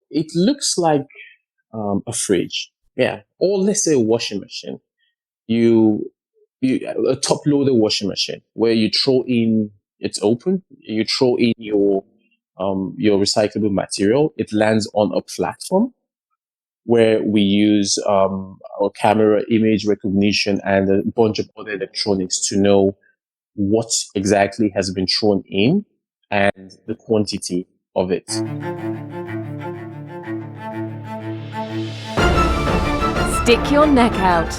it looks like a fridge, yeah, or let's say a washing machine. You a top loader washing machine where you throw in, it's open, you throw in your recyclable material. It lands on a platform where we use our camera image recognition and a bunch of other electronics to know what exactly has been thrown in and the quantity of it. Stick Your Neck Out,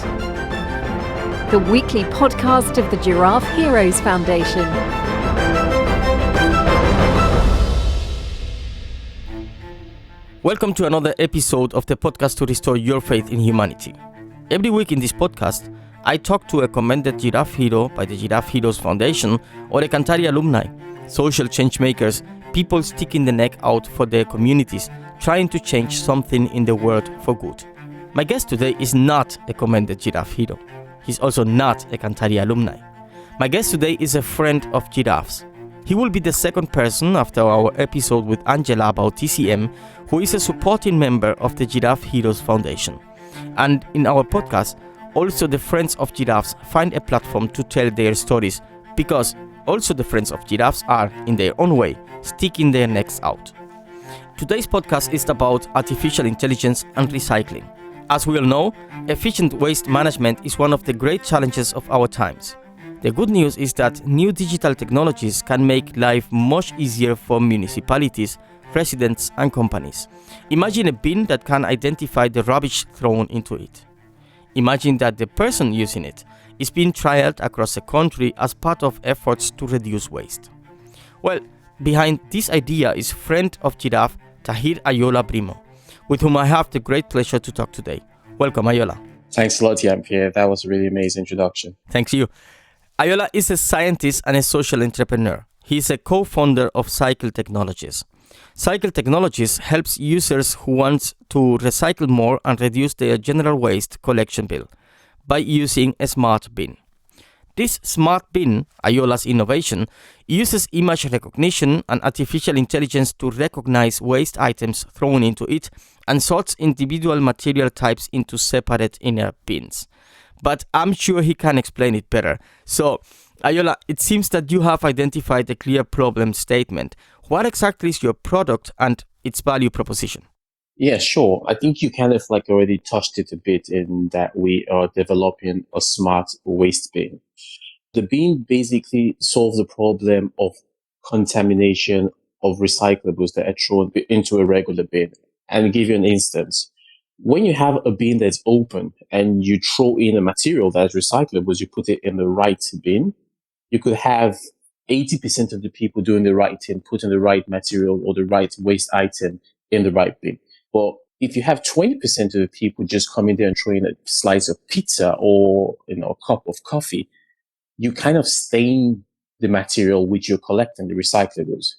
the weekly podcast of the Giraffe Heroes Foundation. Welcome to another episode of the podcast to restore your faith in humanity. Every week in this podcast, I talk to a commended giraffe hero by the Giraffe Heroes Foundation or a Cantari alumni, social change makers, people sticking the neck out for their communities, trying to change something in the world for good. My guest today is not a commended giraffe hero. He's also not a Cantari alumni. My guest today is a friend of giraffes. He will be the second person after our episode with Angela about TCM, who is a supporting member of the Giraffe Heroes Foundation. And in our podcast, also the Friends of Giraffes find a platform to tell their stories, because also the Friends of Giraffes are, in their own way, sticking their necks out. Today's podcast is about artificial intelligence and recycling. As we all know, efficient waste management is one of the great challenges of our times. The good news is that new digital technologies can make life much easier for municipalities, residents and companies. Imagine a bin that can identify the rubbish thrown into it. Imagine that the person using it is being trialed across the country as part of efforts to reduce waste. Well, behind this idea is friend of giraffe Tahir Ayoola Brimmo, with whom I have the great pleasure to talk today. Welcome, Ayoola. Thanks a lot, Jean-Pierre. That was a really amazing introduction. Thanks you. Ayoola is a scientist and a social entrepreneur. He is a co-founder of Cycled Technologies. Cycled Technologies helps users who want to recycle more and reduce their general waste collection bill by using a SmartBin. This SmartBin, Ayoola's innovation, uses image recognition and artificial intelligence to recognize waste items thrown into it and sorts individual material types into separate inner bins. But I'm sure he can explain it better. So, Ayoola, it seems that you have identified a clear problem statement. What exactly is your product and its value proposition? Yeah, sure. I think you kind of like already touched it a bit in that we are developing a smart waste bin. The bin basically solves the problem of contamination of recyclables that are thrown into a regular bin. And I'll give you an instance. When you have a bin that's open and you throw in a material that's recyclables, you put it in the right bin, you could have 80% of the people doing the right thing, putting the right material or the right waste item in the right bin. But if you have 20% of the people just coming there and throwing a slice of pizza or a cup of coffee, you kind of stain the material which you're collecting, the recyclables.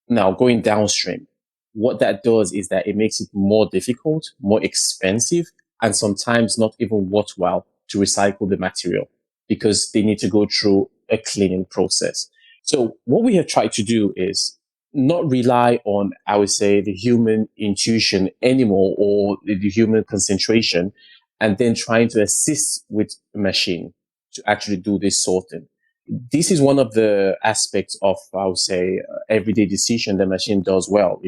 Now, going downstream, what that does is that it makes it more difficult, more expensive, and sometimes not even worthwhile to recycle the material because they need to go through a cleaning process. So what we have tried to do is not rely on, I would say, the human intuition anymore or the human concentration, and then trying to assist with a machine to actually do this sorting. This is one of the aspects of, I would say, everyday decision the machine does well,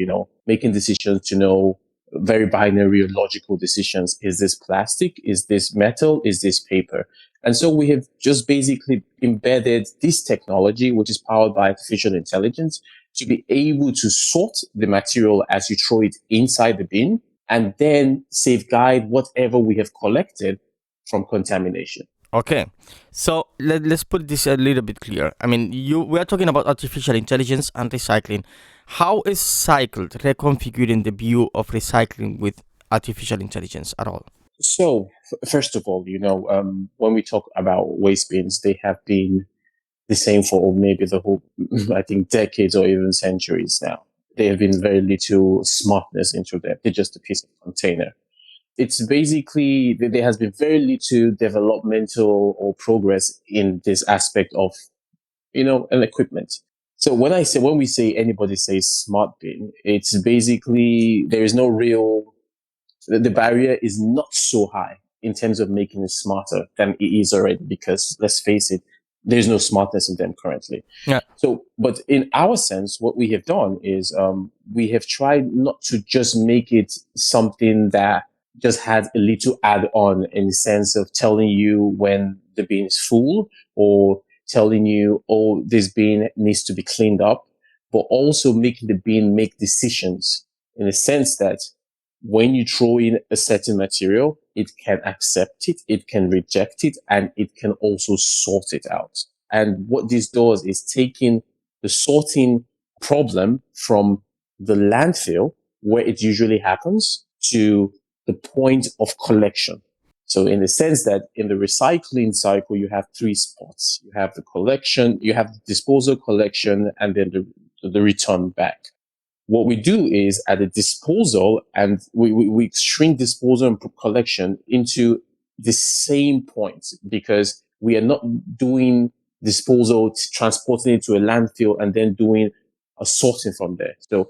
making decisions to know very binary or logical decisions. Is this plastic? Is this metal? Is this paper? And so we have just basically embedded this technology, which is powered by artificial intelligence, to be able to sort the material as you throw it inside the bin and then safeguard whatever we have collected from contamination. Okay, so let's put this a little bit clear. I mean, we are talking about artificial intelligence and recycling. How is Cycled reconfiguring the view of recycling with artificial intelligence at all? So, first of all, when we talk about waste bins, they have been the same for maybe the whole, I think, decades or even centuries now. There have been very little smartness into them. They're just a piece of container. It's basically, there has been very little developmental or progress in this aspect of, an equipment. So when we say anybody says SmartBin, it's basically there is no real the barrier is not so high in terms of making it smarter than it is already, because let's face it, there's no smartness in them currently. Yeah. So, but in our sense, what we have done is we have tried not to just make it something that just had a little add on in the sense of telling you when the bin is full or telling you, oh, this bin needs to be cleaned up, but also making the bin make decisions in the sense that when you throw in a certain material, it can accept it, it can reject it, and it can also sort it out. And what this does is taking the sorting problem from the landfill, where it usually happens, to the point of collection. So in the sense that in the recycling cycle, you have three spots. You have the collection, you have the disposal, collection, and then the return back. What we do is at the disposal, and we shrink disposal and collection into the same point, because we are not doing disposal, transporting it to a landfill, and then doing a sorting from there. So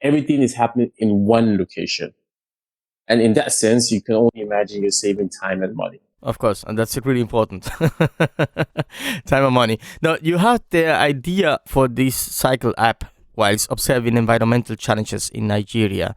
everything is happening in one location. And in that sense, you can only imagine you're saving time and money. Of course, and that's really important. Time and money. Now, you had the idea for this cycle app whilst observing environmental challenges in Nigeria.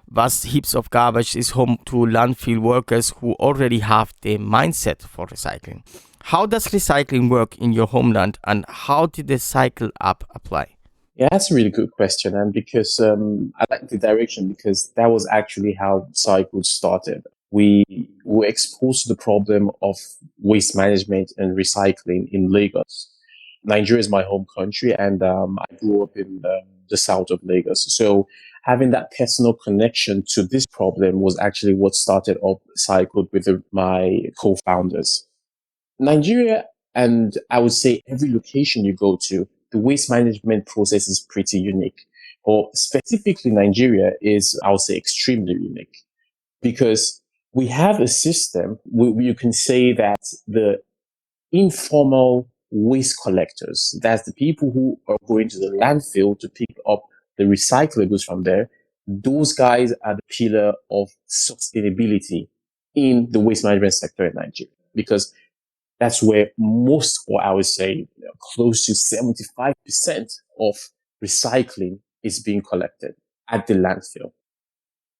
Vast heaps of garbage is home to landfill workers who already have the mindset for recycling. How does recycling work in your homeland, and how did the cycle app apply? Yeah, that's a really good question. And because I like the direction, because that was actually how Cycled started. We were exposed to the problem of waste management and recycling in Lagos. Nigeria is my home country, and I grew up in the south of Lagos. So having that personal connection to this problem was actually what started up Cycled with my co-founders. Nigeria, and I would say every location you go to, the waste management process is pretty unique. Or specifically Nigeria is, I would say, extremely unique, because we have a system where you can say that the informal waste collectors, that's the people who are going to the landfill to pick up the recyclables from there, those guys are the pillar of sustainability in the waste management sector in Nigeria, because that's where most, or I would say close to 75% of recycling is being collected at the landfill.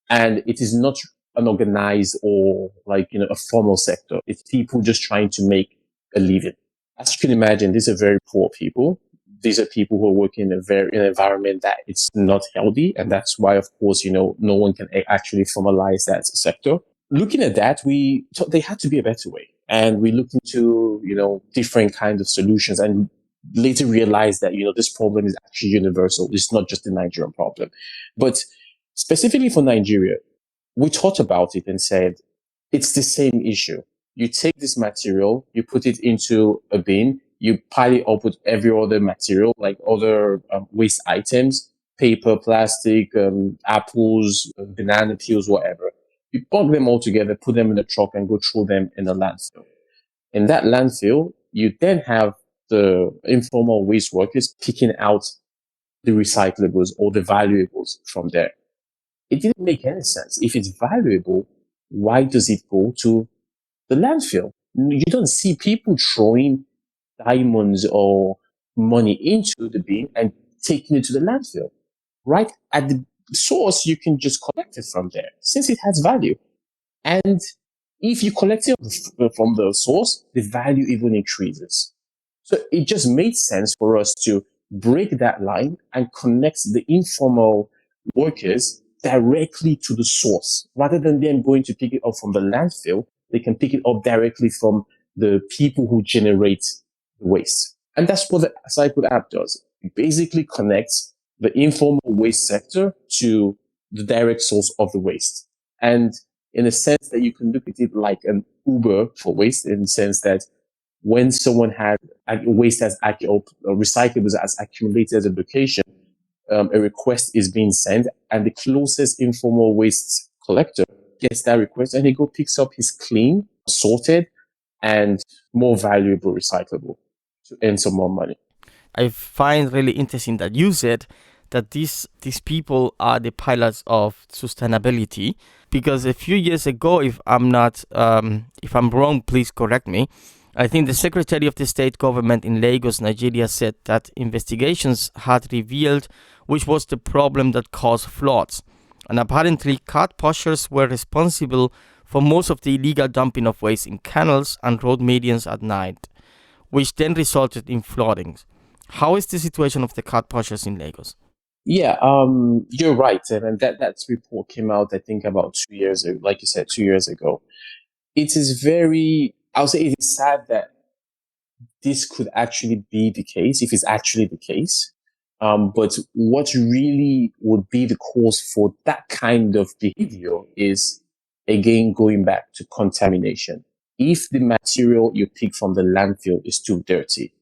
And it is not an organized or a formal sector. It's people just trying to make a living. As you can imagine, these are very poor people. These are people who are working in an environment that it's not healthy. And that's why, of course, no one can actually formalize that sector. Looking at that, we thought there had to be a better way. And we looked into, different kinds of solutions, and later realized that, this problem is actually universal. It's not just a Nigerian problem. But specifically for Nigeria, we thought about it and said, it's the same issue. You take this material, you put it into a bin, you pile it up with every other material, like other waste items, paper, plastic, apples, banana peels, whatever. You plug them all together, put them in a truck, and go throw them in a landfill. In that landfill, you then have the informal waste workers picking out the recyclables or the valuables from there. It didn't make any sense. If it's valuable, why does it go to the landfill? You don't see people throwing diamonds or money into the bin and taking it to the landfill. Right at the source, you can just collect it from there since it has value. And if you collect it from the source, the value even increases. So it just made sense for us to break that line and connect the informal workers directly to the source. Rather than them going to pick it up from the landfill, they can pick it up directly from the people who generate the waste. And that's what the Cycled app does. It basically connects the informal waste sector to the direct source of the waste. And in a sense that you can look at it like an Uber for waste, in the sense that when someone had waste recyclables as accumulated at a location, a request is being sent, and the closest informal waste collector gets that request, and he picks up his clean, sorted, and more valuable recyclable to earn some more money. I find really interesting that you said that these people are the pilots of sustainability, because a few years ago, if I'm wrong, please correct me. I think the Secretary of the State Government in Lagos, Nigeria, said that investigations had revealed which was the problem that caused floods. And apparently, cart pushers were responsible for most of the illegal dumping of waste in canals and road medians at night, which then resulted in floodings. How is the situation of the cart pushers in Lagos? Yeah, you're right, and that report came out, I think, about 2 years ago. Like you said, 2 years ago. It is very, I'll say, it is sad that this could actually be the case, if it's actually the case. But what really would be the cause for that kind of behavior is, again, going back to contamination. If the material you pick from the landfill is too dirty,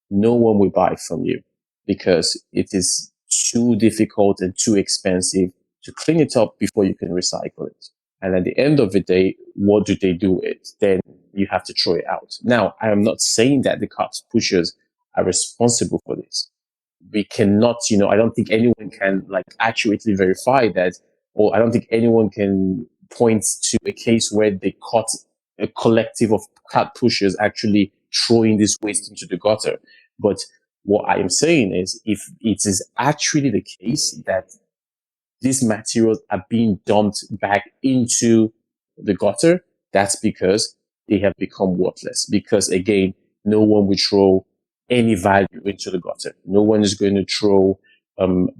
no one will buy from you because it is too difficult and too expensive to clean it up before you can recycle it. And at the end of the day, what do they do with it? Then you have to throw it out. Now, I am not saying that the cart pushers are responsible for this. We cannot, I don't think anyone can accurately verify that, or I don't think anyone can point to a case where they caught a collective of cart pushers actually throwing this waste into the gutter. But what I am saying is, if it is actually the case that these materials are being dumped back into the gutter, that's because they have become worthless. Because again, no one will throw any value into the gutter. No one is going to throw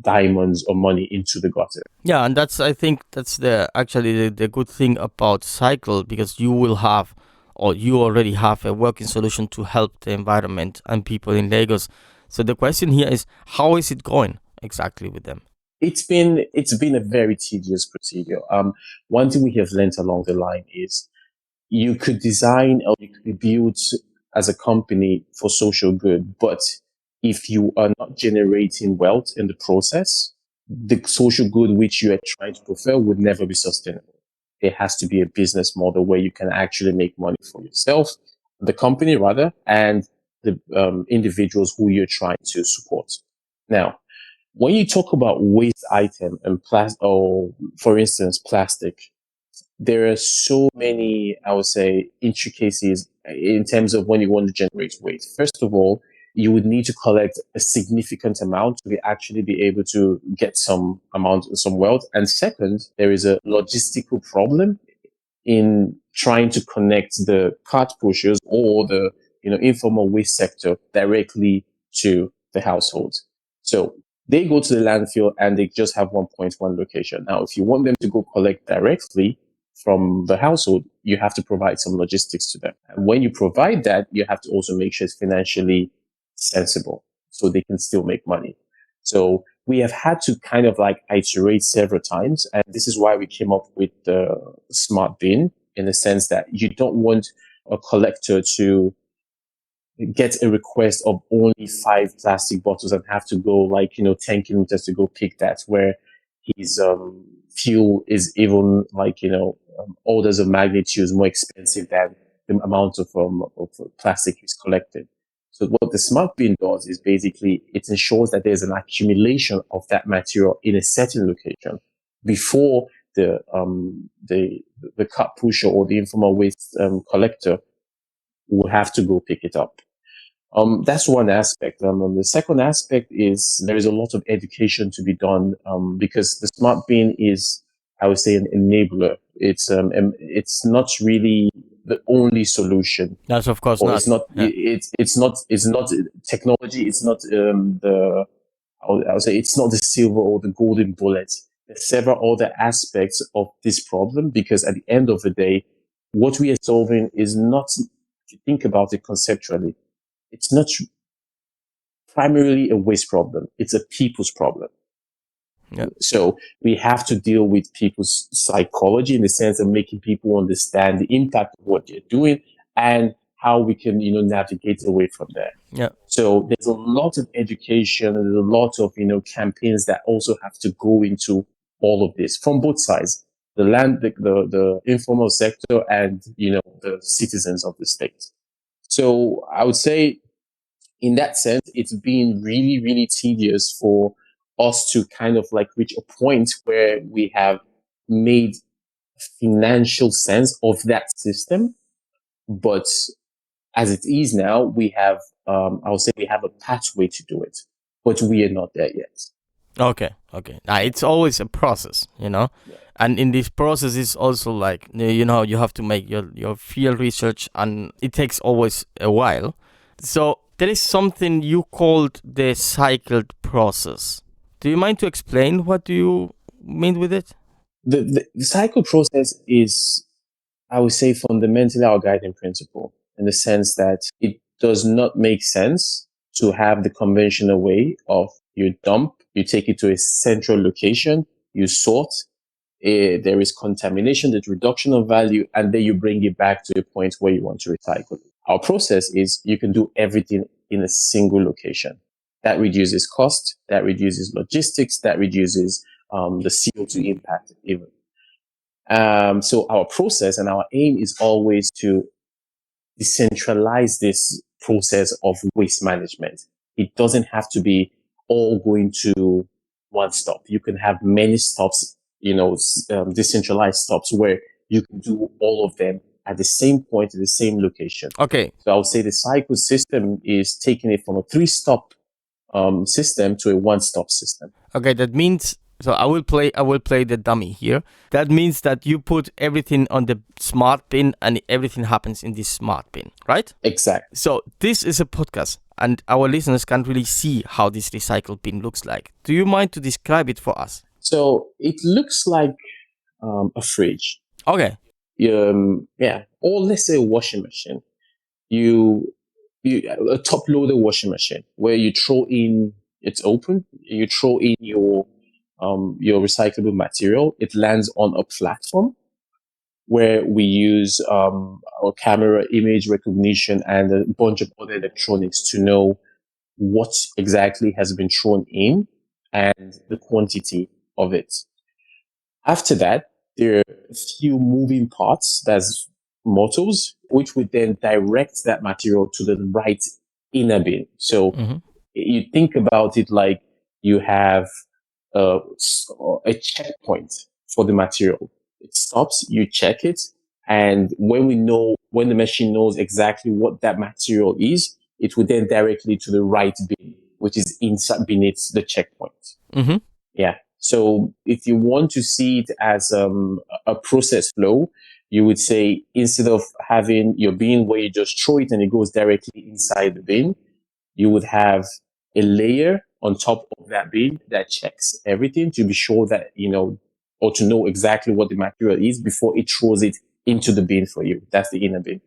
diamonds or money into the gutter. Yeah, and I think that's the good thing about Cycle, because you will have, or you already have, a working solution to help the environment and people in Lagos. So the question here is, how is it going exactly with them? It's been a very tedious procedure. One thing we have learned along the line is you could design or you could be built as a company for social good, but if you are not generating wealth in the process, the social good which you are trying to fulfill would never be sustainable. There has to be a business model where you can actually make money for yourself, the company rather, and the individuals who you're trying to support. Now, when you talk about waste item and plastic, or for instance, plastic, there are so many, I would say, intricacies in terms of when you want to generate waste. First of all, you would need to collect a significant amount to actually be able to get some wealth. And second, there is a logistical problem in trying to connect the cart pushers or the informal waste sector directly to the households. So they go to the landfill and they just have 1.1 location. Now, if you want them to go collect directly from the household, you have to provide some logistics to them. And when you provide that, you have to also make sure it's financially sensible so they can still make money. So we have had to kind of iterate several times. And this is why we came up with the SmartBin, in the sense that you don't want a collector to get a request of only 5 plastic bottles and have to go 10 kilometers to go pick that, where his fuel is even orders of magnitudes more expensive than the amount of plastic he's collected. So what the SmartBin does is basically it ensures that there's an accumulation of that material in a certain location before the cart pusher or the informal waste collector will have to go pick it up. That's one aspect. The second aspect is there is a lot of education to be done because the SmartBin is, I would say, an enabler. It's not really the only solution. That's of course or not. It's not. Yeah. It's not technology. It's not I would say it's not the silver or the golden bullet. There's several other aspects of this problem, because at the end of the day, what we are solving is not, if you think about it conceptually, it's not primarily a waste problem. It's a people's problem. Yeah. So we have to deal with people's psychology in the sense of making people understand the impact of what they're doing and how we can, navigate away from there. Yeah. So there's a lot of education and a lot of, campaigns that also have to go into all of this from both sides, the informal sector and, the citizens of the state. So I would say in that sense, it's been really, really tedious for us to kind of like reach a point where we have made financial sense of that system. But as it is now, we have, I would say we have a pathway to do it, but we are not there yet. Okay. It's always a process, Yeah. and in this process, it's also like, you have to make your field research, and it takes always a while. So there is something you called the cycled process. Do you mind to explain what do you mean with it? The cycle process is, I would say, fundamentally our guiding principle, in the sense that it does not make sense to have the conventional way of you dump, you take it to a central location, you sort, there is contamination, there's reduction of value, and then you bring it back to a point where you want to recycle. Our process is you can do everything in a single location. That reduces cost, that reduces logistics, that reduces the CO2 impact even. So our process and our aim is always to decentralize this process of waste management. It doesn't have to be all going to one stop. You can have many stops, decentralized stops where you can do all of them at the same point, at the same location. Okay. So I would say the cycle system is taking it from a 3-stop system to a 1-stop system. Okay, that means, so I will play the dummy here. That means that you put everything on the SmartBin and everything happens in this SmartBin, right? Exactly. So this is a podcast and our listeners can't really see how this recycled bin looks like. Do you mind to describe it for us? So it looks like a fridge. Okay. Or let's say a washing machine. A top loader washing machine where you throw in, it's open, you throw in your recyclable material. It lands on a platform where we use our camera image recognition and a bunch of other electronics to know what exactly has been thrown in and the quantity of it. After that, there are a few moving parts, that's motors, which would then direct that material to the right inner bin. So you think about it like you have a checkpoint for the material. It stops, you check it, and when the machine knows exactly what that material is, it would then directly to the right bin, which is inside beneath the checkpoint. Mm-hmm. Yeah. So if you want to see it as a process flow, you would say instead of having your bin where you just throw it and it goes directly inside the bin, you would have a layer on top of that bin that checks everything to be sure that, or to know exactly what the material is before it throws it into the bin for you. That's the inner bin.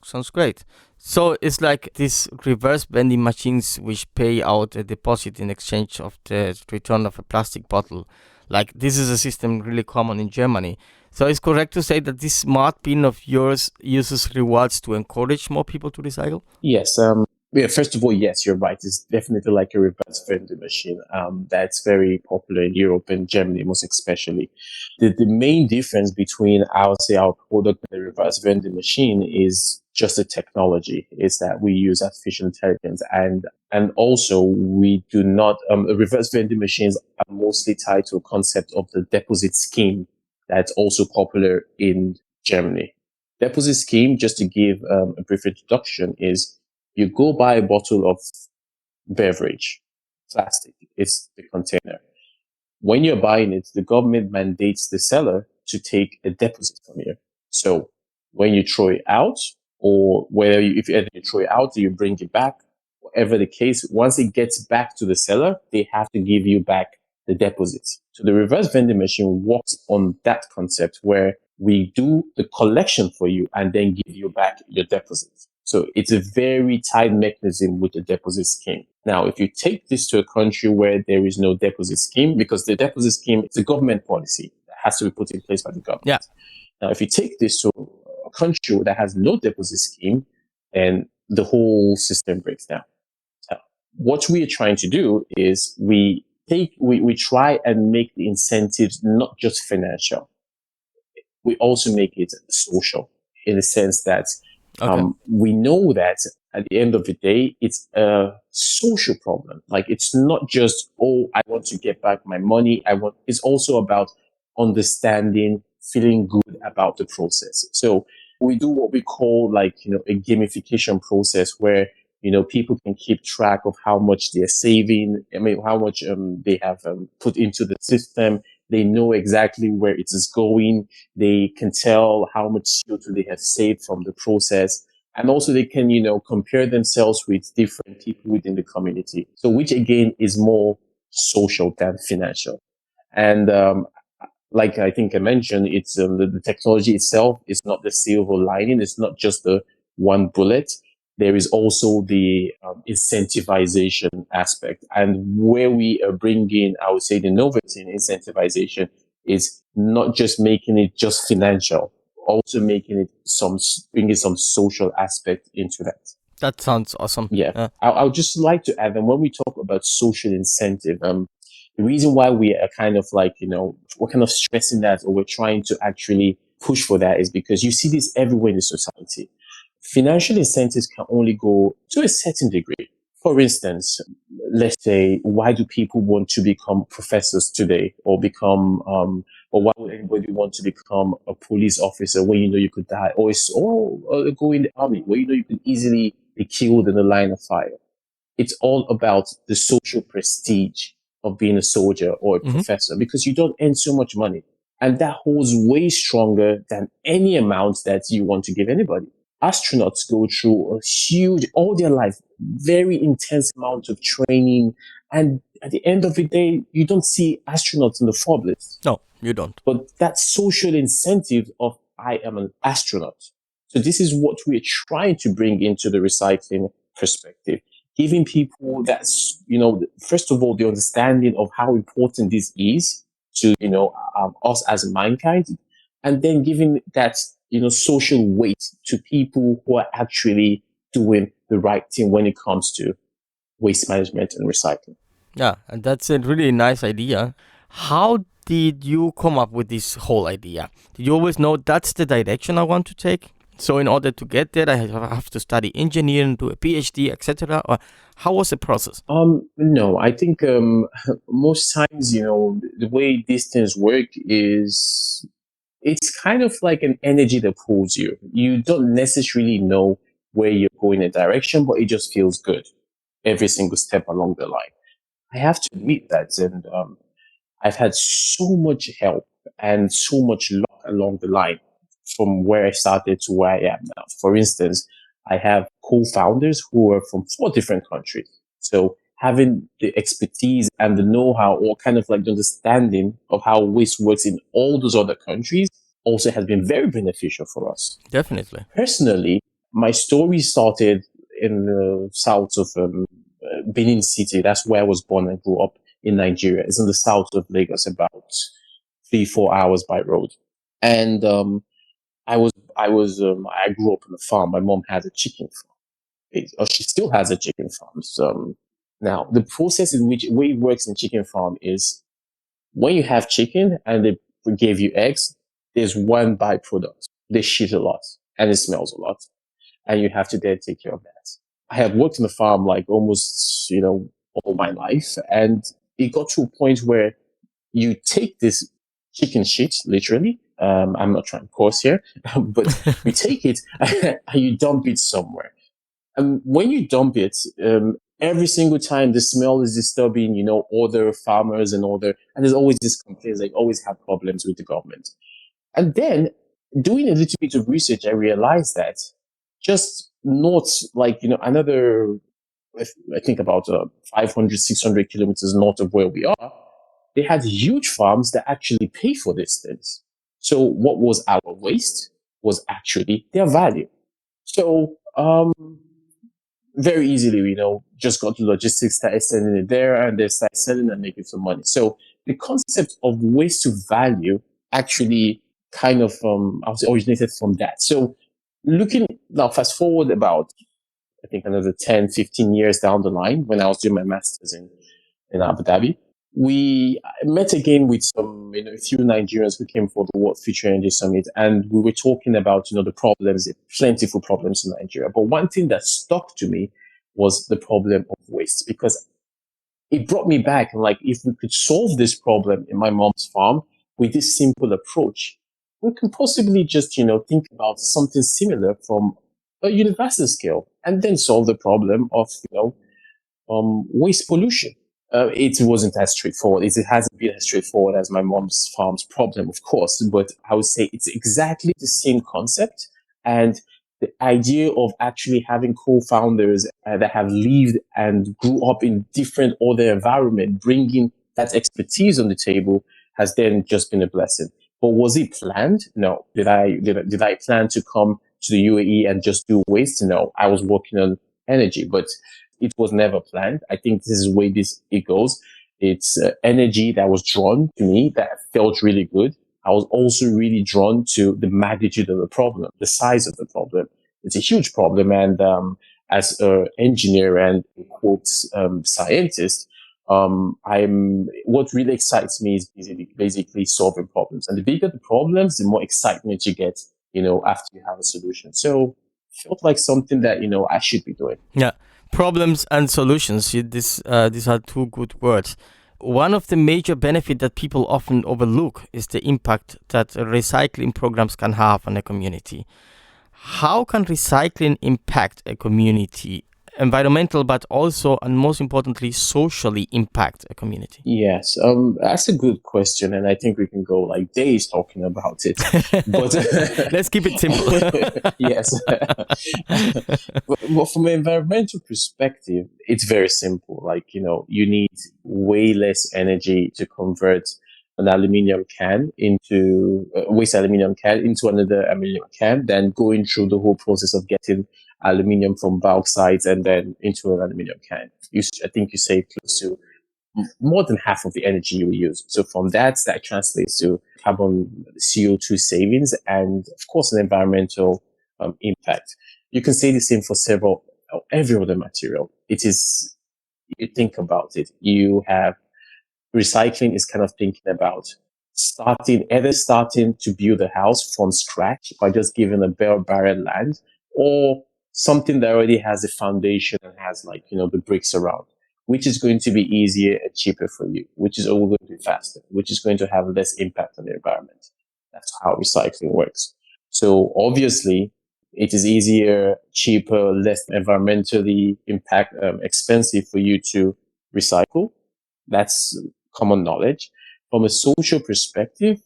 Sounds great. So it's like these reverse vending machines which pay out a deposit in exchange of the return of a plastic bottle. Like this is a system really common in Germany. So it's correct to say that this smart bin of yours uses rewards to encourage more people to recycle? Yes. First of all, yes, you're right. It's definitely like a reverse vending machine. That's very popular in Europe and Germany, most especially. The main difference between, I would say, our product and the reverse vending machine is just the technology. Is that we use artificial intelligence, and also we do not. Reverse vending machines are mostly tied to a concept of the deposit scheme that's also popular in Germany. Deposit scheme, just to give a brief introduction, is you go buy a bottle of beverage, plastic, it's the container. When you're buying it, the government mandates the seller to take a deposit from you. So when you throw it out, or if you throw it out, you bring it back, whatever the case, once it gets back to the seller, they have to give you back the deposit. So the reverse vending machine works on that concept where we do the collection for you and then give you back your deposit. So it's a very tight mechanism with the deposit scheme. Now, if you take this to a country where there is no deposit scheme, because the deposit scheme is a government policy that has to be put in place by the government. Yeah. Now, if you take this to a country that has no deposit scheme, then the whole system breaks down. So what we are trying to do is we try and make the incentives not just financial. We also make it social, in the sense that we know that at the end of the day, it's a social problem. Like it's not just, oh, I want to get back my money. It's also about understanding, feeling good about the process. So we do what we call like, a gamification process where, people can keep track of how much they're saving. I mean, how much they have put into the system. They know exactly where it is going. They can tell how much CO2 they have saved from the process. And also they can, compare themselves with different people within the community. So which again is more social than financial. And like I think I mentioned, it's the technology itself is not the silver lining. It's not just the one bullet. There is also the incentivization aspect. And where we bring in, I would say, the innovative incentivization is not just making it just financial, also making it bringing some social aspect into that. That sounds awesome. Yeah. I would just like to add that when we talk about social incentive, the reason why we are kind of like, we're kind of stressing that or we're trying to actually push for that is because you see this everywhere in the society. Financial incentives can only go to a certain degree. For instance, let's say, why do people want to become professors today or or why would anybody want to become a police officer when you know you could die? Or go in the army where you know you could easily be killed in the line of fire. It's all about the social prestige of being a soldier or a professor because you don't earn so much money. And that holds way stronger than any amount that you want to give anybody. Astronauts go through a huge, all their life, very intense amount of training. And at the end of the day, you don't see astronauts in the Forbes. No, you don't. But that social incentive of I am an astronaut. So this is what we're trying to bring into the recycling perspective, giving people that, first of all, the understanding of how important this is to, us as mankind, and then giving that, social weight to people who are actually doing the right thing when it comes to waste management and recycling. Yeah, and that's a really nice idea. How did you come up with this whole idea? Did you always know that's the direction I want to take? So in order to get there, I have to study engineering, do a PhD, etc. Or how was the process? No, I think most times, the way these things work is it's kind of like an energy that pulls you. You don't necessarily know where you're going in a direction, but it just feels good every single step along the line. I have to admit that, and I've had so much help and so much luck along the line from where I started to where I am now. For instance, I have co-founders who are from 4 different countries. So having the expertise and the know-how or kind of like the understanding of how waste works in all those other countries also has been very beneficial for us. Definitely. Personally, my story started in the south of Benin City. That's where I was born and grew up in Nigeria. It's in the south of Lagos, about 3-4 hours by road. And I grew up on a farm. My mom had a chicken farm. She still has a chicken farm. So now the process in which way it works in chicken farm is when you have chicken and they give you eggs, there's one byproduct. They shit a lot and it smells a lot, and you have to then take care of that. I have worked in the farm like almost, all my life, and it got to a point where you take this chicken shit, literally. I'm not trying to curse here, but you take it and you dump it somewhere. And when you dump it, every single time the smell is disturbing, other farmers and there's always this complaints, like always have problems with the government. And then doing a little bit of research, I realized that just north, another, I think about 500, 600 kilometers north of where we are, they had huge farms that actually pay for these things. So what was our waste was actually their value. So very easily, just got to logistics, started sending it there, and they started selling and making some money. So the concept of waste to value actually kind of I would say originated from that. So looking now, fast forward about, I think, another 10, 15 years down the line when I was doing my master's in Abu Dhabi. we met again with some, a few Nigerians who came for the World Future Energy Summit, and we were talking about, the problems, plentiful problems in Nigeria. But one thing that stuck to me was the problem of waste, because it brought me back. Like, if we could solve this problem in my mom's farm with this simple approach, we can possibly just, think about something similar from a universal scale, and then solve the problem of, waste pollution. It wasn't as straightforward. It hasn't been as straightforward as my mom's farm's problem, of course, but I would say it's exactly the same concept. And the idea of actually having co-founders that have lived and grew up in different other environment, bringing that expertise on the table, has then just been a blessing. But was it planned? No. Did I plan to come to the UAE and just do waste? No. I was working on energy, but it was never planned. I think this is the way it goes. It's energy that was drawn to me, that felt really good. I was also really drawn to the magnitude of the problem, the size of the problem. It's a huge problem. And as an engineer and, in quotes, scientist, what really excites me is basically solving problems. And the bigger the problems, the more excitement you get, after you have a solution. So it felt like something that, I should be doing. Yeah. Problems and solutions. These are two good words. One of the major benefits that people often overlook is the impact that recycling programs can have on a community. How can recycling impact a community? Environmental, but also, and most importantly, socially impact a community? Yes, that's a good question, and I think we can go like days talking about it. But let's keep it simple. Yes, but from an environmental perspective, it's very simple. Like, you need way less energy to convert an aluminium can into waste aluminium can into another aluminium can than going through the whole process of getting aluminium from bauxite and then into an aluminium can. I think you save close to more than half of the energy you use. So from that translates to carbon CO2 savings and, of course, an environmental impact. You can say the same for every other material. It is, you think about it, you have recycling is kind of thinking about either starting to build a house from scratch by just giving a bare barren land, or something that already has a foundation and has the bricks around, which is going to be easier and cheaper for you, which is all going to be faster, which is going to have less impact on the environment. That's how recycling works. So obviously, it is easier, cheaper, less environmentally expensive for you to recycle. That's common knowledge. From a social perspective,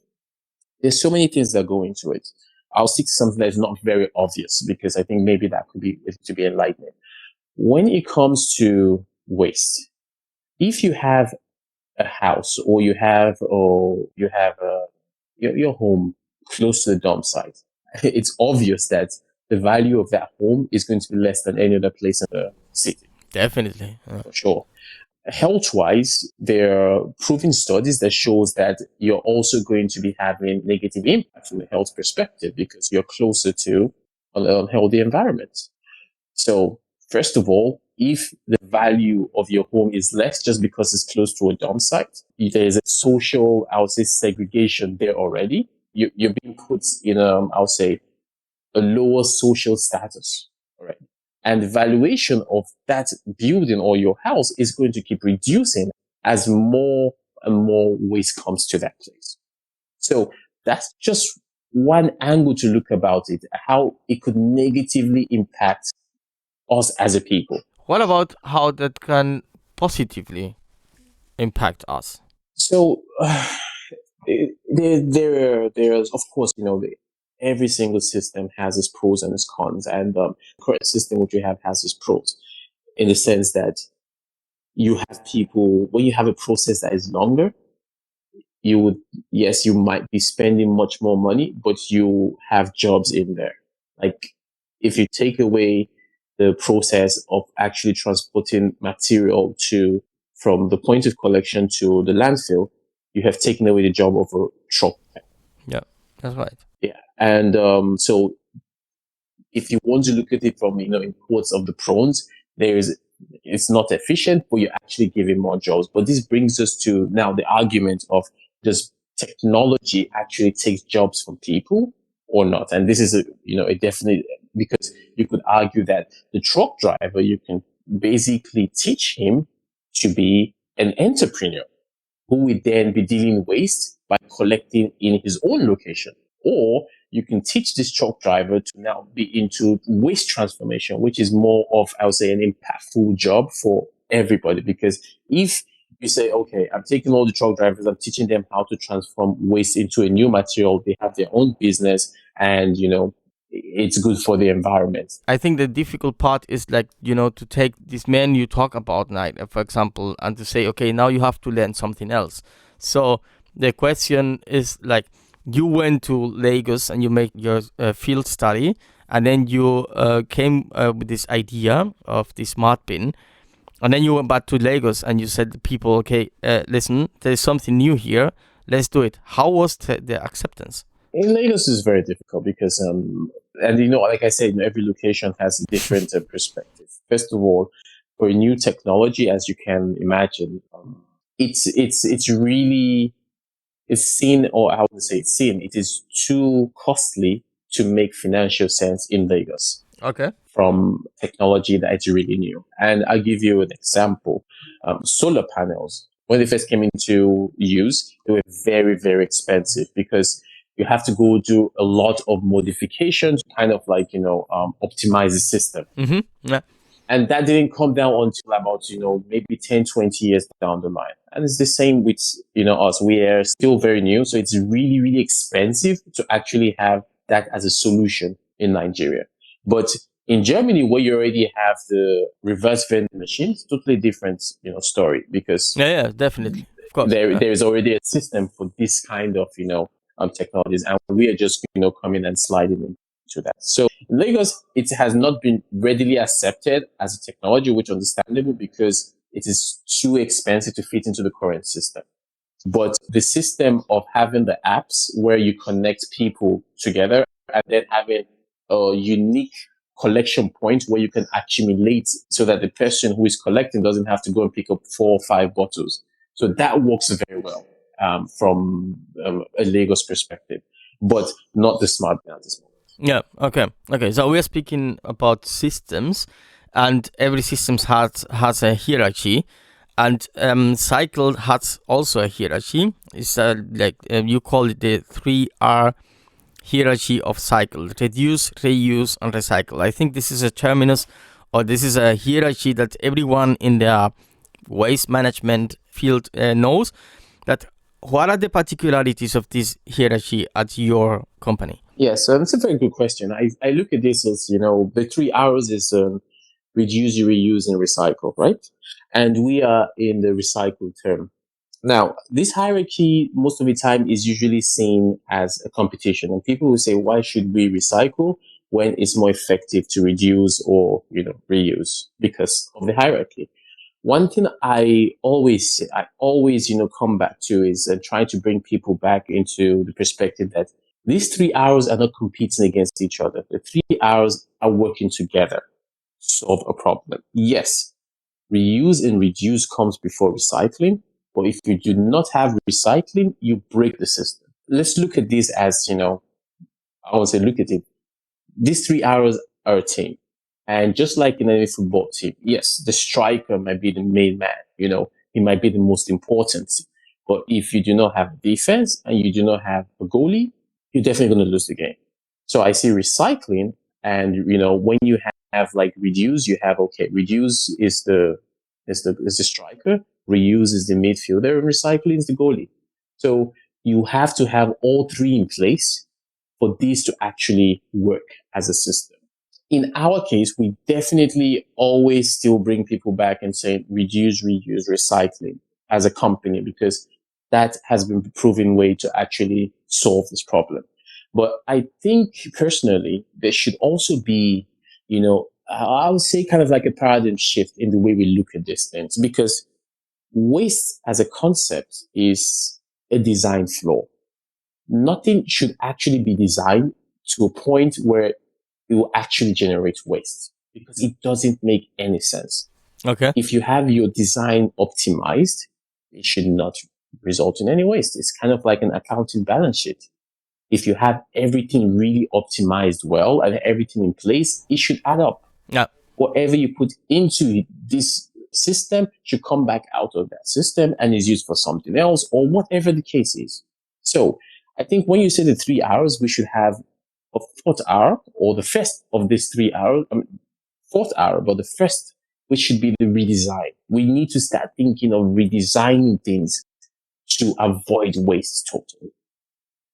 there's so many things that go into it. I'll stick to something that is not very obvious because I think maybe that could be to be enlightening. When it comes to waste, if you have a house or you have your home close to the dump site, it's obvious that the value of that home is going to be less than any other place in the city. Definitely. For sure. Health-wise, there are proven studies that shows that you're also going to be having negative impact from a health perspective because you're closer to an unhealthy environment. So, first of all, if the value of your home is less just because it's close to a dump site, there is a social, I would say, segregation there already. You're being put in, I'll say, a lower social status already. And the valuation of that building or your house is going to keep reducing as more and more waste comes to that place. So that's just one angle to look about it, how it could negatively impact us as a people. What about how that can positively impact us? So there's, of course, every single system has its pros and its cons, and the current system which we have has its pros in the sense that you have people, when you have a process that is longer, you might be spending much more money, but you have jobs in there. Like, if you take away the process of actually transporting material from the point of collection to the landfill, you have taken away the job of a truck. Yeah, that's right. Yeah. And so if you want to look at it from, in quotes of the pros, there is it's not efficient, but you're actually giving more jobs. But this brings us to now the argument of, does technology actually take jobs from people or not? And this is a definite, because you could argue that the truck driver, you can basically teach him to be an entrepreneur who will then be dealing waste by collecting in his own location. Or you can teach this truck driver to now be into waste transformation, which is more of, I would say, an impactful job for everybody. Because if you say, okay, I'm taking all the truck drivers, I'm teaching them how to transform waste into a new material, they have their own business, and, it's good for the environment. I think the difficult part is like, to take this man you talk about, like, for example, and to say, okay, now you have to learn something else. So the question is like, you went to Lagos and you make your field study, and then you came with this idea of the SmartBin, and then you went back to Lagos and you said to people, okay, listen, there's something new here, let's do it. How was the acceptance? In Lagos is very difficult because, and like I said, every location has a different perspective. First of all, for a new technology, as you can imagine, it's really, it's seen, or I would say it's seen, it is too costly to make financial sense in Lagos. Okay. From technology that is really new. And I'll give you an example. Solar panels, when they first came into use, they were very, very expensive because you have to go do a lot of modifications, kind of like, optimize the system. Mm-hmm. Yeah. And that didn't come down until about, maybe 10, 20 years down the line. And it's the same with, us. We are still very new. So it's really, really expensive to actually have that as a solution in Nigeria. But in Germany, where you already have the reverse vending machines, totally different, story, because yeah, definitely. Of course. there is already a system for this kind of, technologies, and we are just, coming and sliding into that. So in Lagos, it has not been readily accepted as a technology, which is understandable because it is too expensive to fit into the current system. But the system of having the apps where you connect people together and then having a unique collection point where you can accumulate so that the person who is collecting doesn't have to go and pick up 4 or 5 bottles. So that works very well from a Lagos perspective, but not the SmartBin at this moment. Yeah. Okay. So we're speaking about systems, and every system has a hierarchy, and Cycled has also a hierarchy. It's you call it the 3R hierarchy of Cycled: reduce, reuse, and recycle. I think this is a terminus, or this is a hierarchy that everyone in the waste management field knows. That what are the particularities of this hierarchy at your company? Yes, it's a very good question. I look at this as, the 3 R's is reduce, reuse, and recycle, right? And we are in the recycle term. Now, this hierarchy, most of the time, is usually seen as a competition. And people will say, why should we recycle when it's more effective to reduce or, reuse? Because of the hierarchy. One thing I always, come back to is trying to bring people back into the perspective that these 3 R's are not competing against each other. The 3 R's are working together to solve a problem. Yes, reuse and reduce comes before recycling. But if you do not have recycling, you break the system. Let's look at this as, I would say, look at it. These 3 R's are a team. And just like in any football team, yes, the striker might be the main man, he might be the most important. But if you do not have defense and you do not have a goalie, you're definitely going to lose the game. So I see recycling, and, when you have like reduce, you have, okay, reduce is the striker, reuse is the midfielder, and recycling is the goalie. So you have to have all 3 in place for these to actually work as a system. In our case, we definitely always still bring people back and say reduce, reuse, recycling as a company, because that has been the proven way to actually solve this problem. But I think personally, there should also be, I would say kind of like a paradigm shift in the way we look at these things, because waste as a concept is a design flaw. Nothing should actually be designed to a point where it will actually generate waste, because it doesn't make any sense. Okay. If you have your design optimized, it should not result in any waste. It's kind of like an accounting balance sheet. If you have everything really optimized well and everything in place, it should add up. Yeah. Whatever you put into this system should come back out of that system and is used for something else or whatever the case is. So I think when you say the 3 hours, we should have a fourth hour or the first of these 3 hours, fourth hour, but the first, which should be the redesign. We need to start thinking of redesigning things to avoid waste totally.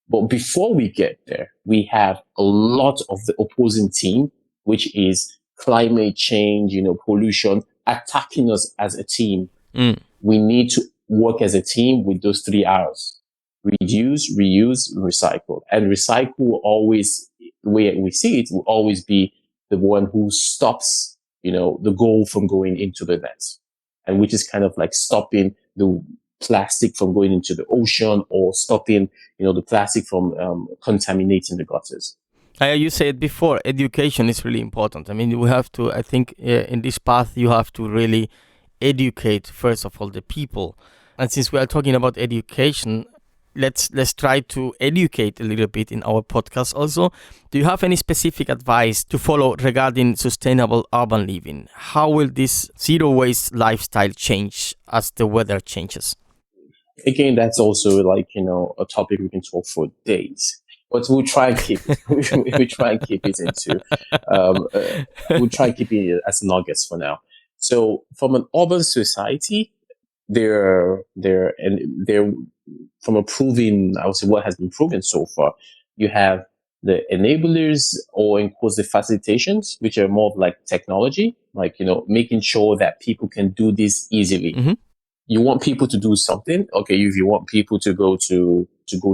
But before we get there, we have a lot of the opposing team, which is climate change, pollution, attacking us as a team. We need to work as a team with those 3 hours. Reduce, reuse, recycle. And recycle will always, the way we see it, will always be the one who stops, the goal from going into the net. And which is kind of like stopping the plastic from going into the ocean or stopping, the plastic from contaminating the gutters. You said before, education is really important. I mean, we have to, I think, in this path, you have to really educate, first of all, the people. And since we are talking about education, let's try to educate a little bit in our podcast also. Do you have any specific advice to follow regarding sustainable urban living? How will this zero waste lifestyle change as the weather changes? Again, that's also like, a topic we can talk for days. But we'll try and keep it. we try and keep it into. We'll try and keep it as nuggets for now. So, from an urban society, they're from approving. I would say what has been proven so far. You have the enablers, or in quotes, the facilitations, which are more of like technology, like making sure that people can do this easily. Mm-hmm. You want people to do something. Okay, if you want people to go to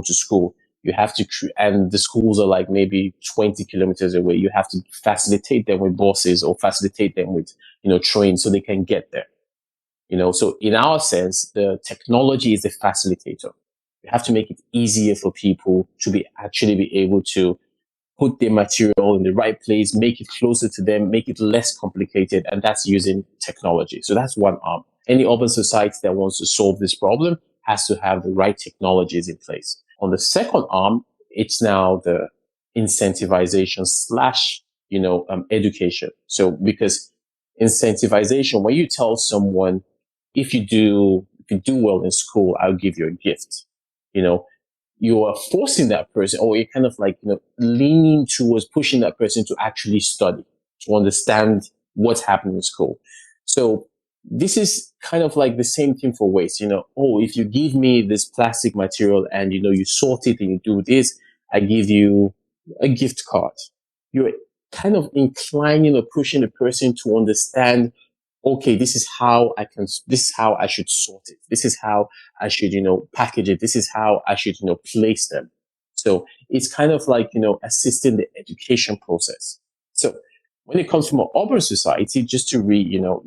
school, you have to, and the schools are like maybe 20 kilometers away. You have to facilitate them with buses or facilitate them with, trains so they can get there. So in our sense, the technology is the facilitator. You have to make it easier for people to be able to put their material in the right place, make it closer to them, make it less complicated. And that's using technology. So that's one arm. Any urban society that wants to solve this problem has to have the right technologies in place. On the second arm, it's now the incentivization / education. So because incentivization, when you tell someone, if you do well in school, I'll give you a gift, you are forcing that person, or you're kind of like, leaning towards pushing that person to actually study, to understand what's happening in school. So this is kind of like the same thing for waste, if you give me this plastic material and, you sort it and you do this, I give you a gift card. You're kind of inclining or pushing the person to understand, okay, this is how I should sort it. This is how I should, package it. This is how I should, place them. So it's kind of like, assisting the education process. So when it comes from an urban society, just to rephrase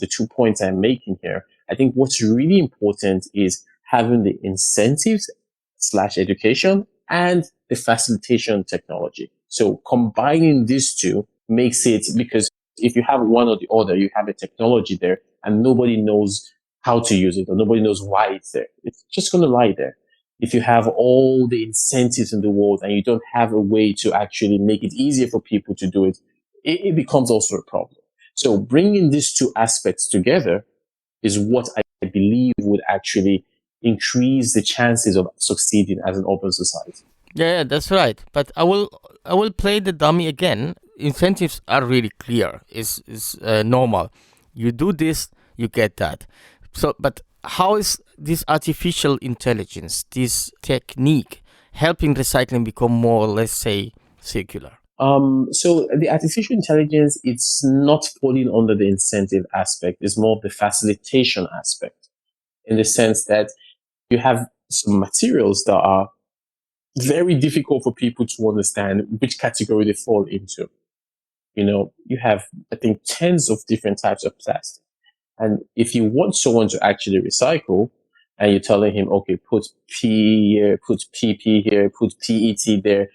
the 2 points I'm making here, I think what's really important is having the incentives / education and the facilitation technology. So combining these two makes it, because if you have one or the other, you have a technology there and nobody knows how to use it or nobody knows why it's there. It's just going to lie there. If you have all the incentives in the world and you don't have a way to actually make it easier for people to do it, it becomes also a problem. So bringing these two aspects together is what I believe would actually increase the chances of succeeding as an open society. Yeah, that's right. But I will play the dummy again. Incentives are really clear. It's normal. You do this, you get that. So, but how is this artificial intelligence, this technique, helping recycling become more, let's say, circular? So the artificial intelligence, it's not falling under the incentive aspect. It's more of the facilitation aspect, in the sense that you have some materials that are very difficult for people to understand which category they fall into. You have, I think, tens of different types of plastic. And if you want someone to actually recycle, and you're telling him, okay, put P here, put PP here, put PET there,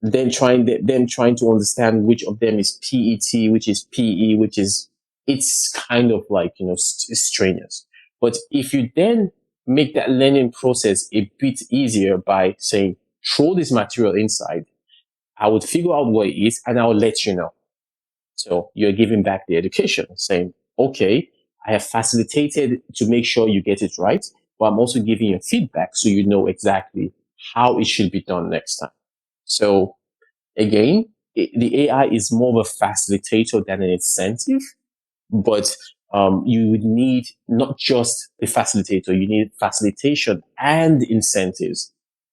then trying to understand which of them is PET, which is PE, which is it's kind of like, strenuous. But if you then make that learning process a bit easier by saying, throw this material inside, I would figure out what it is and I'll let you know. So you're giving back the education, saying, okay, I have facilitated to make sure you get it right, but I'm also giving you feedback so you know exactly how it should be done next time. So again, the AI is more of a facilitator than an incentive, but you would need not just the facilitator, you need facilitation and incentives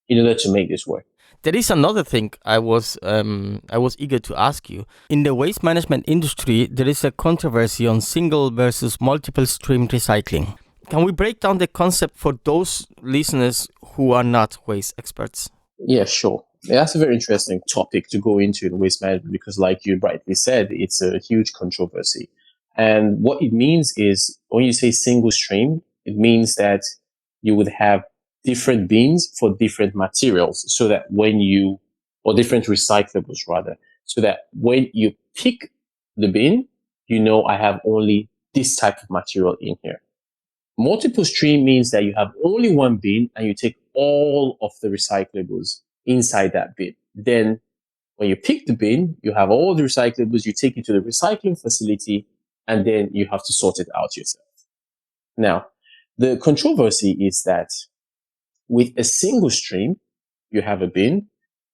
in order to make this work. There is another thing I was eager to ask you. In the waste management industry, there is a controversy on single versus multiple stream recycling. Can we break down the concept for those listeners who are not waste experts? Yeah, sure. That's a very interesting topic to go into in waste management because, like you rightly said, it's a huge controversy. And what it means is when you say single stream, it means that you would have different bins for different materials so that or different recyclables rather, so that when you pick the bin, I have only this type of material in here. Multiple stream means that you have only one bin and you take all of the recyclables inside that bin. Then when you pick the bin, you have all the recyclables, you take it to the recycling facility, and then you have to sort it out yourself. Now, the controversy is that with a single stream, you have a bin,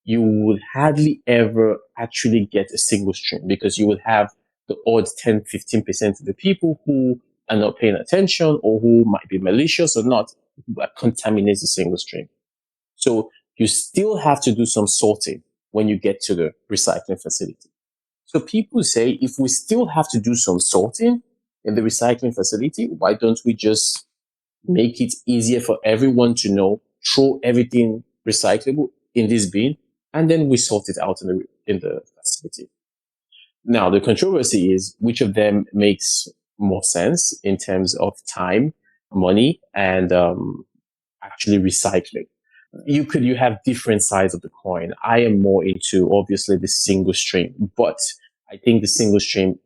you would hardly ever actually get a single stream because you would have the odd 10, 15% of the people who are not paying attention or who might be malicious or not, that contaminates the single stream. So you still have to do some sorting when you get to the recycling facility. So people say, if we still have to do some sorting in the recycling facility, why don't we just make it easier for everyone to know, throw everything recyclable in this bin, and then we sort it out in the facility. Now, the controversy is which of them makes more sense in terms of time, money, and actually recycling. You have different sides of the coin. I am more into obviously the single stream, but I think the single stream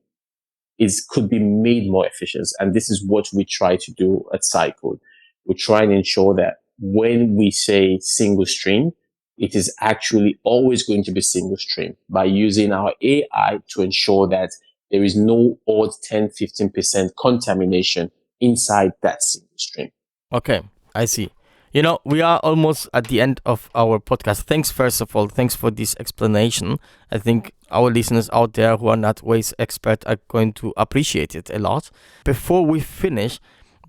could be made more efficient. And this is what we try to do at Cycled. We try and ensure that when we say single stream, it is actually always going to be single stream by using our AI to ensure that there is no odd 10, 15% contamination inside that single stream. Okay, I see. We are almost at the end of our podcast. Thanks, first of all. Thanks for this explanation. I think our listeners out there who are not waste experts are going to appreciate it a lot. Before we finish,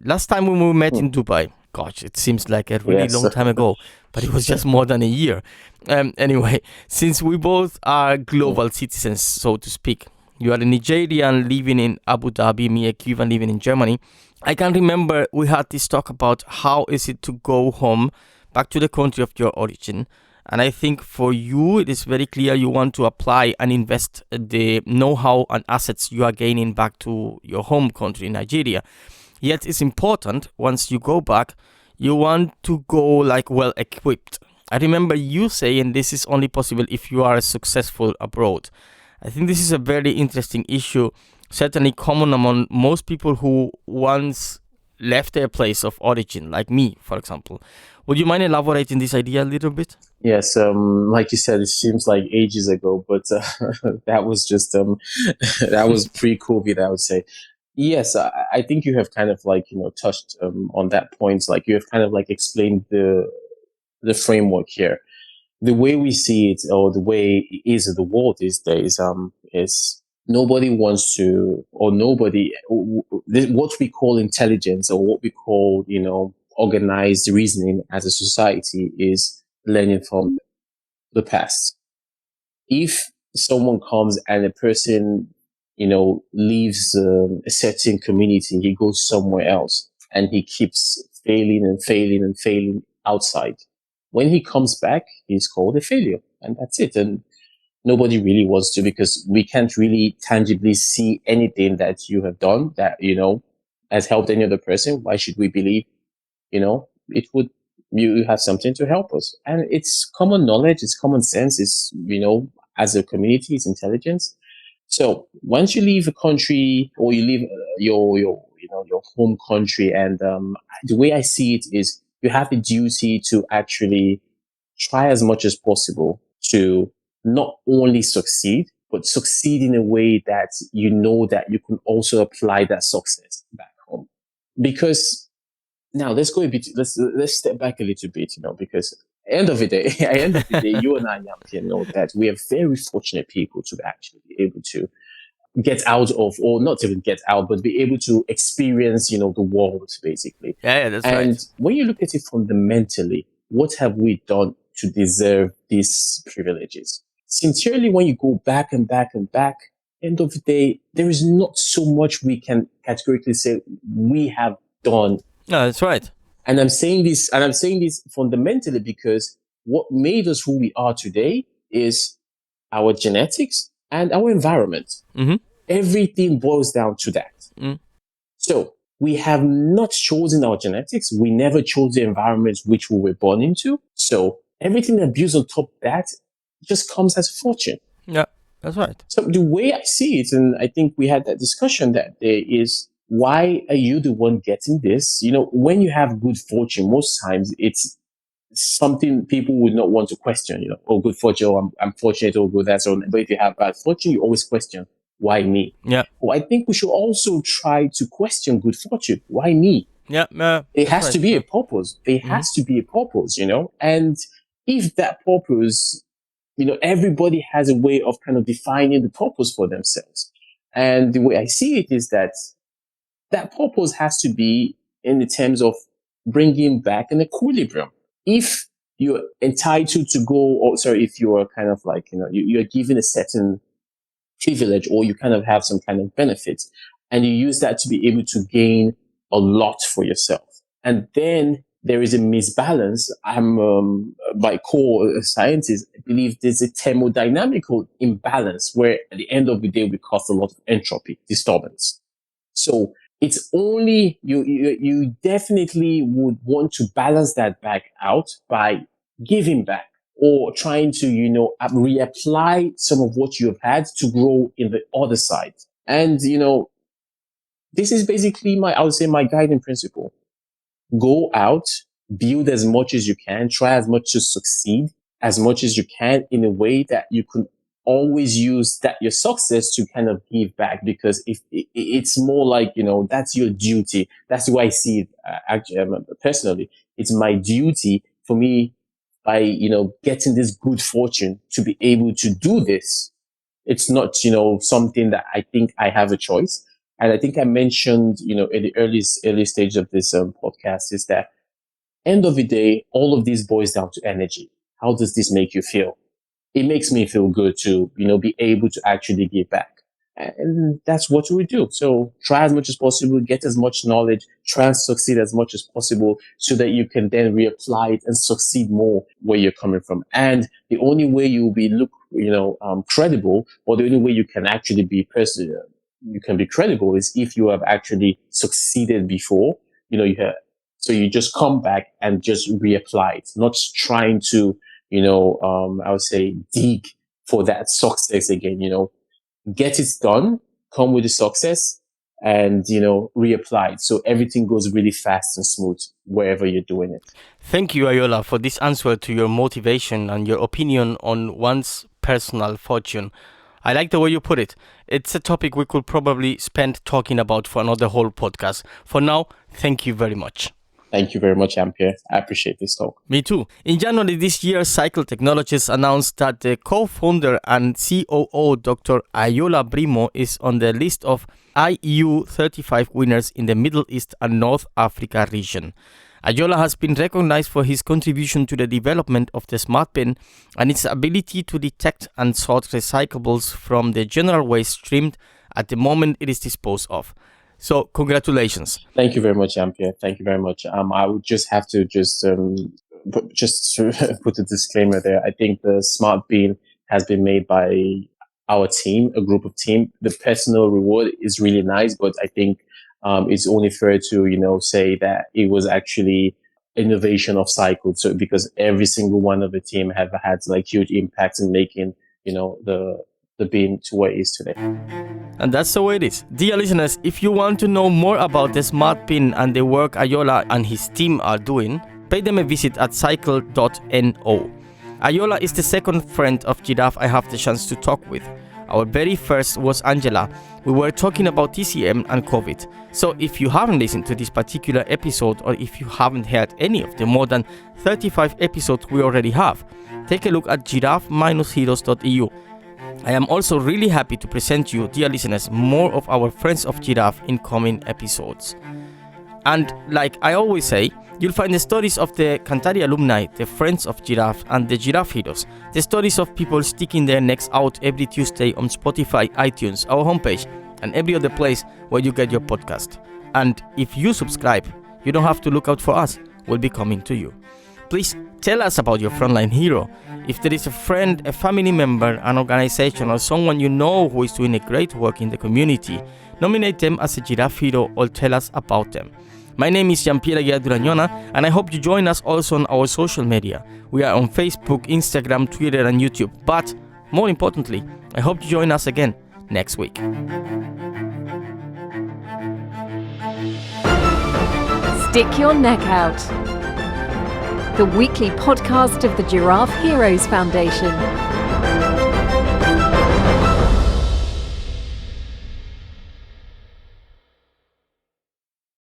last time when we met in Dubai, gosh, it seems like a really long time ago, but it was just more than a year. Anyway, since we both are global citizens, so to speak, you are a Nigerian living in Abu Dhabi, me a Cuban living in Germany. I can remember we had this talk about how is it to go home, back to the country of your origin. And I think for you, it is very clear you want to apply and invest the know-how and assets you are gaining back to your home country, Nigeria. Yet it's important, once you go back, you want to go well equipped. I remember you saying this is only possible if you are successful abroad. I think this is a very interesting issue, certainly common among most people who once left their place of origin, like me, for example. Would you mind elaborating this idea a little bit? Yes, like you said, it seems like ages ago, but that was just that was pre-COVID, I would say. Yes, I think you have kind of touched on that point. Like you have kind of explained the framework here. The way we see it, or the way it is in the world these days, is nobody wants to, or what we call intelligence, or what we call organized reasoning as a society, is learning from the past. If someone comes and a person leaves a certain community, he goes somewhere else and he keeps failing and failing and failing outside. When he comes back, he's called a failure, and that's it. And nobody really wants to, because we can't really tangibly see anything that you have done that, has helped any other person. Why should we believe, you have something to help us? And it's common knowledge, it's common sense, it's, as a community, it's intelligence. So once you leave a country or you leave your home country, and the way I see it is you have a duty to actually try as much as possible to not only succeed, but succeed in a way that you know that you can also apply that success back home. Because now let's go a bit, let's step back a little bit, because end of the day, at the end of the day, you and I, Yampian, know that we are very fortunate people to actually be able to get out of, or not even get out, but be able to experience, the world basically. Yeah, that's And right. when you look at it fundamentally, what have we done to deserve these privileges? Sincerely, when you go back and back and back, end of the day, there is not so much we can categorically say we have done. No, that's right. And I'm saying this fundamentally because what made us who we are today is our genetics and our environment. Mm-hmm. Everything boils down to that. Mm. So we have not chosen our genetics. We never chose the environment which we were born into. So everything that builds on top of that just comes as fortune. Yeah, that's right. So the way I see it, and I think we had that discussion that day, is why are you the one getting this? When you have good fortune, most times it's something people would not want to question, oh, good fortune, oh, I'm fortunate, oh, good, that's all. But if you have bad fortune, you always question, why me? Yeah. Well, I think we should also try to question good fortune. Why me? Yeah. It has to be a purpose. There has to be a purpose, and if that purpose, everybody has a way of kind of defining the purpose for themselves. And the way I see it is that purpose has to be in the terms of bringing back an equilibrium. If you're entitled to go, or sorry, if you are kind of like, you're given a certain privilege, or you kind of have some kind of benefit, and you use that to be able to gain a lot for yourself. And then there is a misbalance. I'm by core scientist, I believe there's a thermodynamical imbalance where at the end of the day we cause a lot of entropy disturbance. So it's only you definitely would want to balance that back out by giving back, or trying to, reapply some of what you have had to grow in the other side. And, this is basically I would say my guiding principle. Go out, build as much as you can, try as much to succeed as much as you can in a way that you can always use that your success to kind of give back, because if it's more like, that's your duty. That's the way I see it. Actually, personally, it's my duty for me by, getting this good fortune to be able to do this. It's not, something that I think I have a choice. And I think I mentioned, in the early stage of this podcast, is that end of the day, all of this boils down to energy. How does this make you feel? It makes me feel good to, be able to actually give back. And that's what we do. So try as much as possible, get as much knowledge, try and succeed as much as possible so that you can then reapply it and succeed more where you're coming from. And the only way you will be credible, or the only way you can actually be you can be credible, is if you have actually succeeded before, so you just come back and just reapply it, not trying to, I would say dig for that success again, get it done, come with the success, and, reapply it. So everything goes really fast and smooth wherever you're doing it. Thank you, Ayoola, for this answer to your motivation and your opinion on one's personal fortune. I like the way you put it. It's a topic we could probably spend talking about for another whole podcast. For now, thank you very much. Thank you very much, Ampere. I appreciate this talk. Me too. In January this year, Cycle Technologies announced that the co-founder and COO, Dr. Ayoola Brimmo, is on the list of IU 35 winners in the Middle East and North Africa region. Ayoola has been recognized for his contribution to the development of the SmartBin and its ability to detect and sort recyclables from the general waste streamed at the moment it is disposed of. So, congratulations. Thank you very much, Ampere. Thank you very much. I would just have to put a disclaimer there. I think the SmartBin has been made by our team, a group of team. The personal reward is really nice, but I think it's only fair to, say that it was actually innovation of Cycled. So because every single one of the team have had like huge impacts in making, the the bean to where it is today. And that's the way it is. Dear listeners, if you want to know more about the SmartBin and the work Ayoola and his team are doing, pay them a visit at cycled.No. Ayoola is the second friend of Giraffe I have the chance to talk with. Our very first was Angela. We were talking about TCM and COVID. So if you haven't listened to this particular episode, or if you haven't heard any of the more than 35 episodes we already have, take a look at giraffe-heroes.eu. I am also really happy to present you, dear listeners, more of our Friends of Giraffe in coming episodes. And like I always say, you'll find the stories of the Cantari alumni, the Friends of Giraffe, and the Giraffe Heroes, the stories of people sticking their necks out every Tuesday on Spotify, iTunes, our homepage, and every other place where you get your podcast. And if you subscribe, you don't have to look out for us. We'll be coming to you. Please tell us about your frontline hero. If there is a friend, a family member, an organization, or someone you know who is doing a great work in the community, nominate them as a Giraffe Hero or tell us about them. My name is Jean-Pierre Aguiar-Durañona, and I hope you join us also on our social media. We are on Facebook, Instagram, Twitter, and YouTube. But more importantly, I hope you join us again next week. Stick Your Neck Out, the weekly podcast of the Giraffe Heroes Foundation.